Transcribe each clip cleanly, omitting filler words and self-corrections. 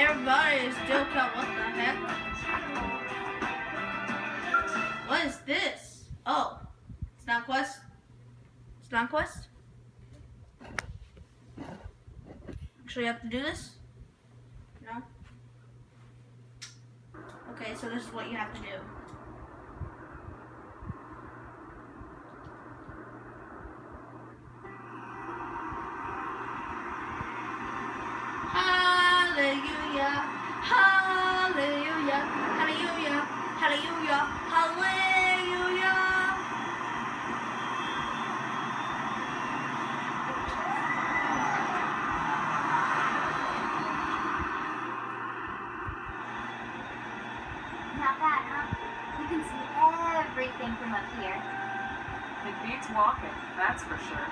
Everybody is still cut. What the heck? What is this? Oh, it's not quest. It's not quest. Actually, you have to do this? No? Okay, so this is what you have to do. Hallelujah, hallelujah, hallelujah, hallelujah, hallelujah. Not bad, huh? You can see everything from up here. It beats walking, that's for sure.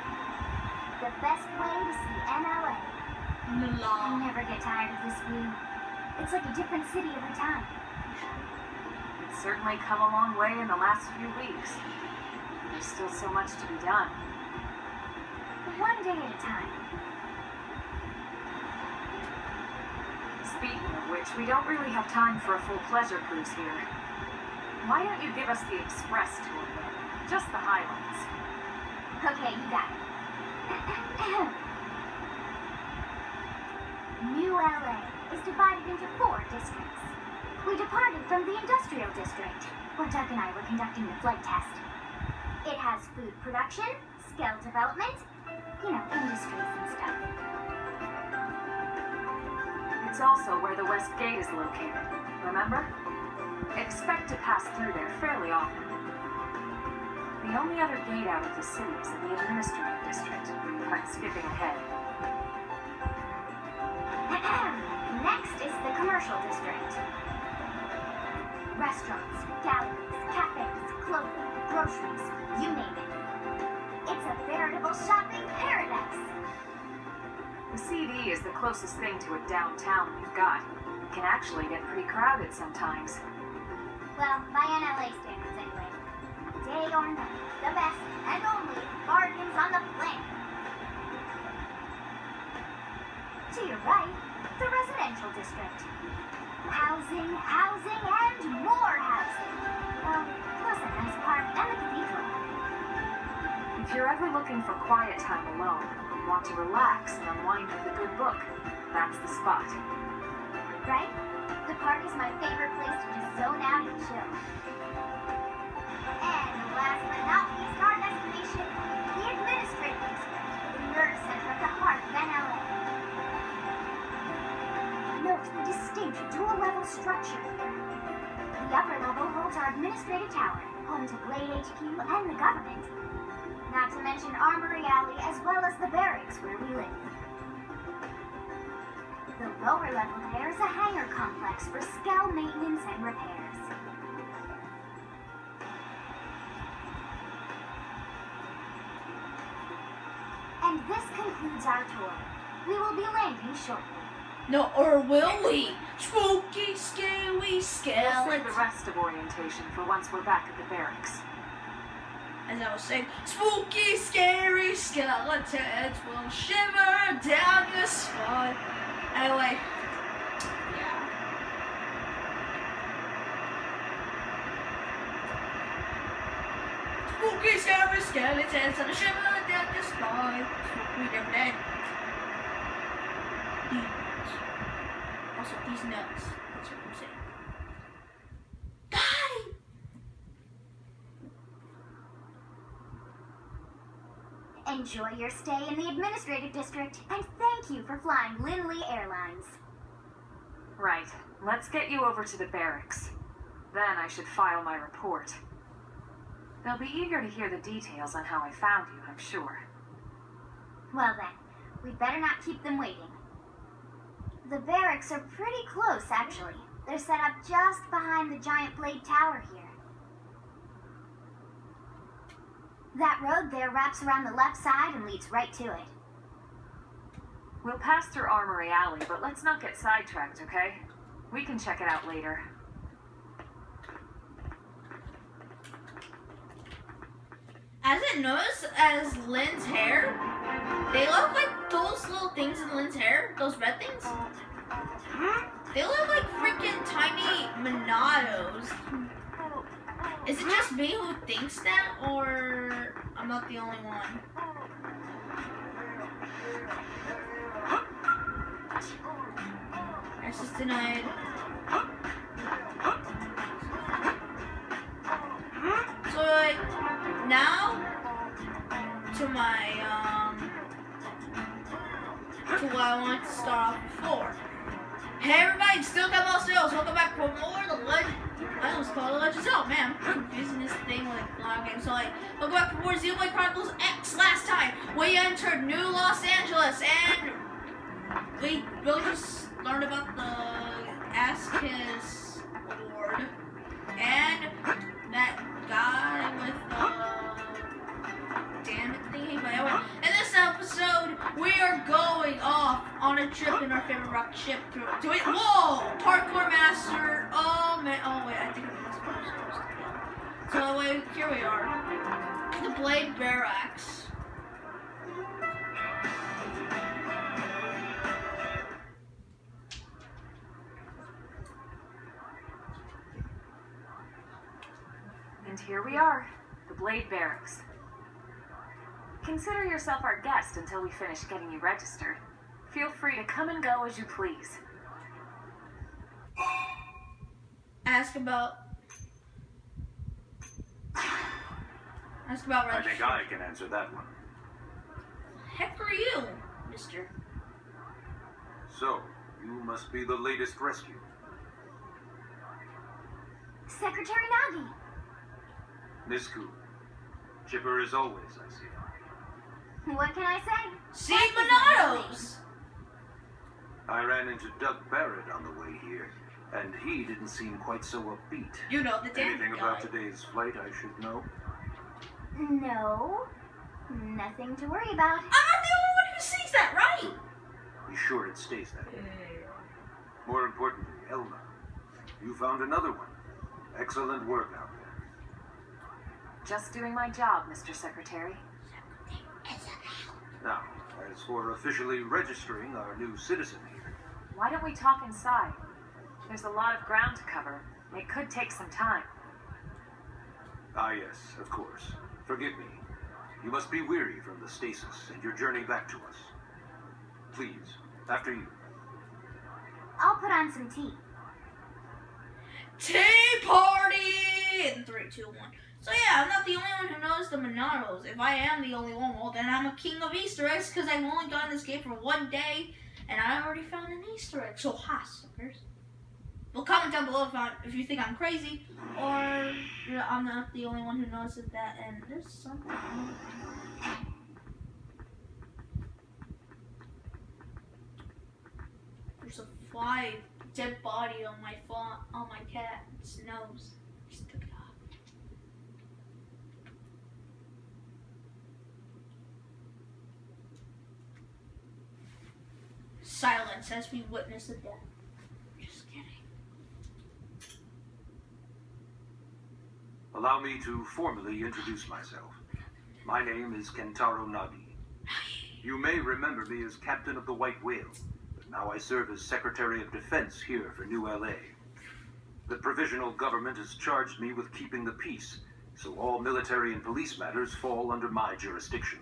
The best way to see NLA. La. I never get tired of this view. It's like a different city every time. It's certainly come a long way in the last few weeks. There's still so much to be done. One day at a time. Speaking of which, we don't really have time for a full pleasure cruise here. Why don't you give us the express tour then? Just the highlights. Okay, you got it. New LA is divided into 4 districts. We departed from the industrial district, where Doug and I were conducting the flight test. It has food production, skill development, industries and stuff. It's also where the West Gate is located, remember? Expect to pass through there fairly often. The only other gate out of the city is in the administrative district. I'm skipping ahead. Next is the commercial district. Restaurants, galleries, cafes, clothing, groceries, you name it. It's a veritable shopping paradise. The CD is the closest thing to a downtown we've got. It can actually get pretty crowded sometimes. Well, by NLA standards anyway. Day or night, the best and only bargains on the planet. To your right, the residential district. Housing, housing, and more housing. Well, plus a nice park and the cathedral. If you're ever looking for quiet time alone, want to relax and unwind with a good book, that's the spot. Right? The park is my favorite place to just zone out and chill. And last but not least, our destination, the administrative district, the nerve center at the heart of NLA. Note the distinct dual-level structure here. The upper level holds our administrative tower, home to Blade HQ and the government. Not to mention Armory Alley as well as the barracks where we live. The lower level there is a hangar complex for Skell maintenance and repairs. And this concludes our tour. We will be landing shortly. No, or will we? Spooky, scary We'll save skeletons. the rest of orientation for once we're back at the barracks. As I was saying, spooky, scary skeletons will shiver down your spine. Anyway, yeah. Spooky, scary skeletons will shiver down your spine. Spooky, different name. Demons. Also, these nuts. That's what I'm saying. Daddy! Enjoy your stay in the administrative district, and thank you for flying Lindley Airlines. Right, let's get you over to the barracks. Then I should file my report. They'll be eager to hear the details on how I found you, I'm sure. Well then, we'd better not keep them waiting. The barracks are pretty close, actually. They're set up just behind the giant blade tower here. That road there wraps around the left side and leads right to it. We'll pass through Armory Alley, but let's not get sidetracked, okay? We can check it out later. As it noticed, as Lynn's hair, they look like those little things in Lynn's hair, those red things. They look like freaking tiny Monados. Is it just me who thinks that, or I'm not the only one? Access denied. So like, now to my to what I wanted to start off before. Hey everybody, still got most sales. Welcome back for more of the Legend. I almost called it Legends. Oh man, I'm confusing this thing with a lot of games. So like, welcome back for more Xenoblade Chronicles X. Last time we entered New Los Angeles and we really just learned about the Ask His Lord and that guy with the damn it thingy. But anyway, in this episode, we are going off on a trip in our favorite rocket ship to it. Whoa! Parkour master. Oh man. Oh wait, I think I'm supposed to. So wait, here we are. The Blade Barracks. And here we are, the Blade Barracks. Consider yourself our guest until we finish getting you registered. Feel free to come and go as you please. Ask about I think I can answer that one. Heck are you, mister? So, you must be the latest rescue. Secretary Nagi. Miss Ku. Chipper as always, I see. What can I say? See Monados! I ran into Doug Barrett on the way here, and he didn't seem quite so upbeat. You know the damn Anything guy. about today's flight I should know? No. Nothing to worry about. I'm not the only one who sees that, right? Be sure it stays that way. More importantly, Elma, you found another one. Excellent work out there. Just doing my job, Mr. Secretary. Now, as for officially registering our new citizen here, Why don't we talk inside? There's a lot of ground to cover. It could take some time. ah yes, of course. Forgive me. You must be weary from the stasis and your journey back to us. Please, after you. I'll put on some tea. Tea party! In 3, 2, 1. So yeah, I'm not the only one who knows the Monados. If I am the only one, well then I'm a king of Easter eggs because I've only gotten this game for 1 day and I already found an Easter egg. So ha, suckers. Well, comment down below if you think I'm crazy or you know, I'm not the only one who notices that. And there's something. There's a fly dead body on my cat's nose. Just took it off. Silence as we witness the death. Just kidding. Allow me to formally introduce myself. My name is Kentaro Nagi. You may remember me as Captain of the White Whale, but now I serve as Secretary of Defense here for New LA. The provisional government has charged me with keeping the peace, so all military and police matters fall under my jurisdiction.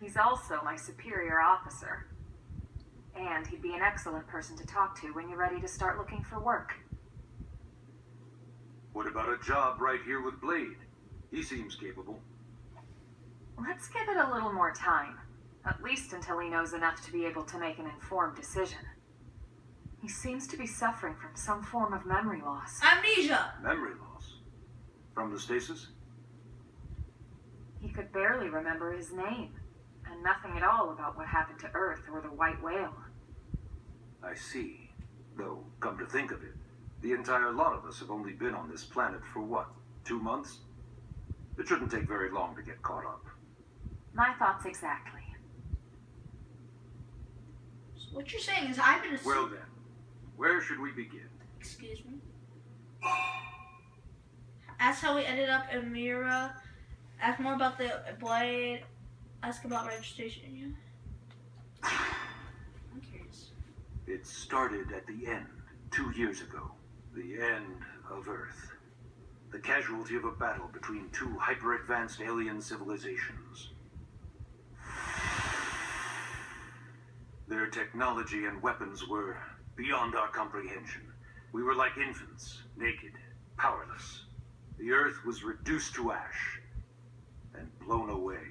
He's also my superior officer. And he'd be an excellent person to talk to when you're ready to start looking for work. What about a job right here with Blade? He seems capable. Let's give it a little more time. At least until he knows enough to be able to make an informed decision. He seems to be suffering from some form of memory loss. Amnesia! Memory loss? From the stasis? He could barely remember his name, and nothing at all about what happened to Earth or the White Whale. I see. Though, come to think of it, the entire lot of us have only been on this planet for what, 2 months? It shouldn't take very long to get caught up. My thoughts exactly. So what you're saying is I've been asleep. Well then, where should we begin? Excuse me. Ask how we ended up in Mira. Ask more about the Blade. Ask about registration. Yeah. I'm curious. It started at the end, 2 years ago. The end of Earth. The casualty of a battle between two hyper-advanced alien civilizations. Their technology and weapons were beyond our comprehension. We were like infants, naked, powerless. The Earth was reduced to ash and blown away.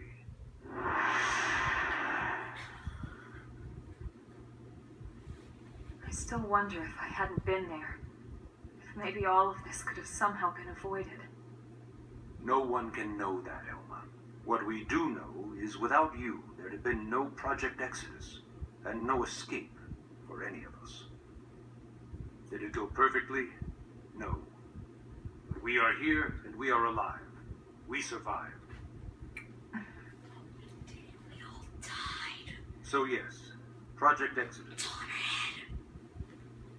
I still wonder if I hadn't been there. If maybe all of this could have somehow been avoided. No one can know that, Elma. What we do know is without you, there'd have been no Project Exodus, and no escape for any of us. Did it go perfectly? No. But we are here, and we are alive. We survived. We all died. So yes, Project Exodus.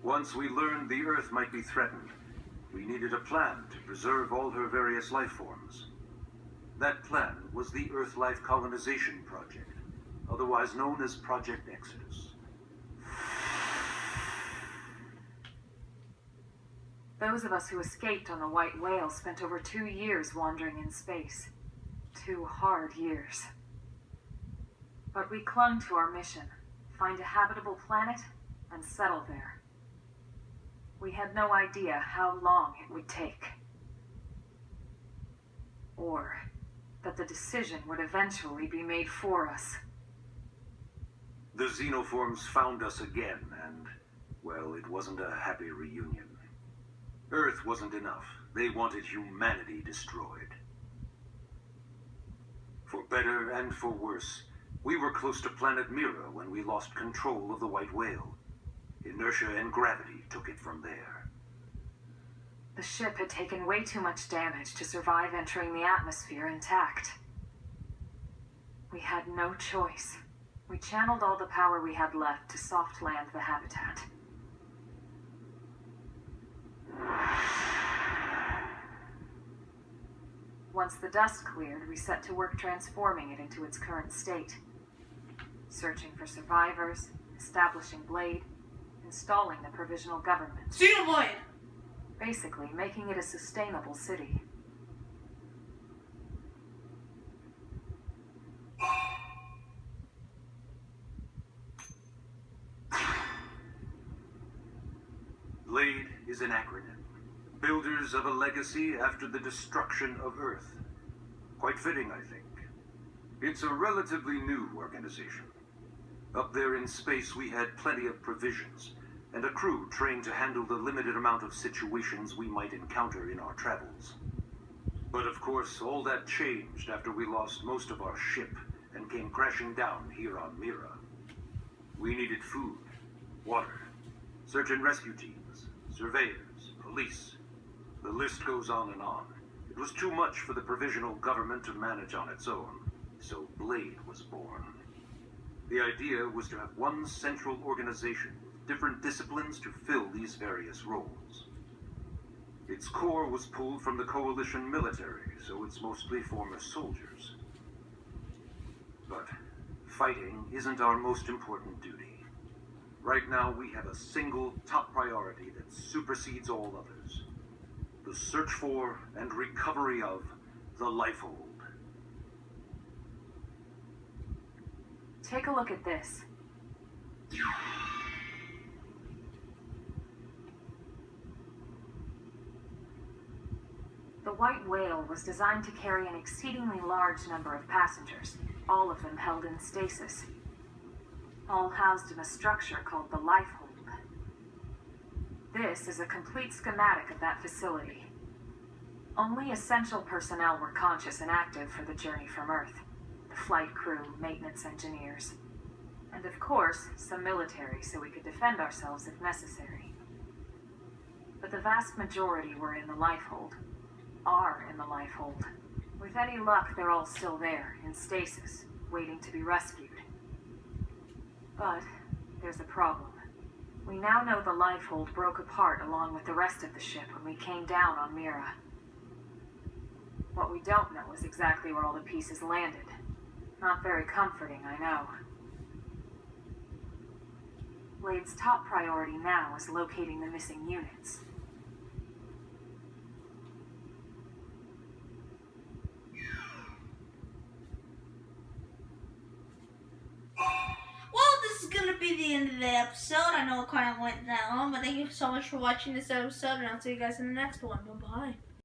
Once we learned the Earth might be threatened, we needed a plan to preserve all her various life forms. That plan was the Earth Life Colonization Project, otherwise known as Project Exodus. Those of us who escaped on the White Whale spent over 2 years wandering in space. 2 hard years. But we clung to our mission, find a habitable planet and settle there. We had no idea how long it would take. Or that the decision would eventually be made for us. The xenoforms found us again, and, well, it wasn't a happy reunion. Earth wasn't enough. They wanted humanity destroyed. For better and for worse, we were close to planet Mira when we lost control of the White Whale. Inertia and gravity took it from there. The ship had taken way too much damage to survive entering the atmosphere intact. We had no choice. We channeled all the power we had left to soft land the habitat. Once the dust cleared, we set to work transforming it into its current state. Searching for survivors, establishing Blade, installing the provisional government. Xenoblade! Basically, making it a sustainable city. Blade is an acronym. Builders of a legacy after the destruction of Earth. Quite fitting, I think. It's a relatively new organization. Up there in space, we had plenty of provisions, and a crew trained to handle the limited amount of situations we might encounter in our travels. But of course, all that changed after we lost most of our ship and came crashing down here on Mira. We needed food, water, search and rescue teams, surveyors, police. The list goes on and on. It was too much for the provisional government to manage on its own, so Blade was born. The idea was to have one central organization with different disciplines to fill these various roles. Its core was pulled from the Coalition military, so it's mostly former soldiers. But fighting isn't our most important duty. Right now, we have a single top priority that supersedes all others. The search for and recovery of the Lifehold. Take a look at this. The White Whale was designed to carry an exceedingly large number of passengers, all of them held in stasis. All housed in a structure called the Lifehold. This is a complete schematic of that facility. Only essential personnel were conscious and active for the journey from Earth. The flight crew, maintenance engineers, and of course, some military so we could defend ourselves if necessary. But the vast majority were in the Lifehold. Are in the Lifehold. With any luck, they're all still there, in stasis, waiting to be rescued. But there's a problem. We now know the Lifehold broke apart along with the rest of the ship when we came down on Mira. What we don't know is exactly where all the pieces landed. Not very comforting, I know. Blade's top priority now is locating the missing units. Well, this is gonna be the end of the episode. I know it kind of went that long, but thank you so much for watching this episode, and I'll see you guys in the next one. Bye-bye.